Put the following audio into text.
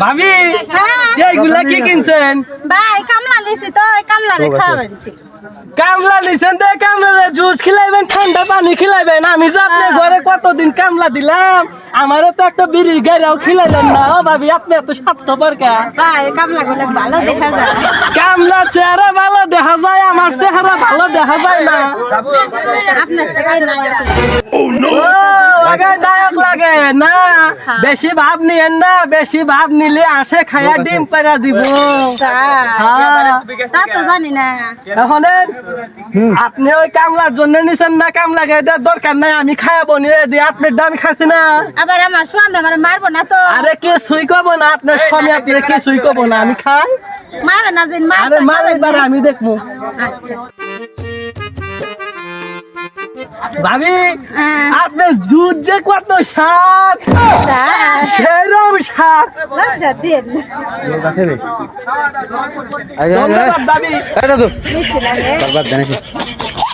ভাবি এইগুলা কি কিনছেন? ভাই কামলা লিছি তো কামলা রে খাওয়াচ্ছি। কামলা নিছেন তো কামলা জুস খিলাইবেন, ঠান্ডা পানি খিলাইবেন। আমি যে আপনার ঘরে কতদিন কামলা দিলাম, আমারও তো একটা বিড়ির গাড়াও খিলাইলেন না। ও ভাবি আপনি এত স্বার্থপর কে? ভাই কামলা গুলো ভালো দেখা যায়। কামলা চেহারা ভালো দেখা যায়, আমার চেহারা ভালো দেখা যায় না। আপনার থেকে নায়ক ও আগে নায়ক লাগে না, বেশি ভাব নিয়েন না। বেশি ভাব নিলে আসে খায়া ডিম পাড়া দিব। হ্যাঁ তা তো জানি না। এখন আপনি ওই কামলার জন্য নিছেন না, কামলা গাইদার দরকার নাই, আমি খায়াবো নিয়ে দিয়ে আপনার দাম খাচ্ছি না। আবার আমার স্বামী আমার মারবো না তো। আরে কে সুই কব না, আপনার স্বামী আপনার কে সুই কব না, আমি খাই। মারে না দিন মার। আরে মাল এবার আমি দেখবো। আচ্ছা ভাবি আপনার দুধ যে কত স্বাদ, সেরম স্বাদ। লজ্জা দিন ধন্যবাদ ভাবি। মিষ্টি লাগে।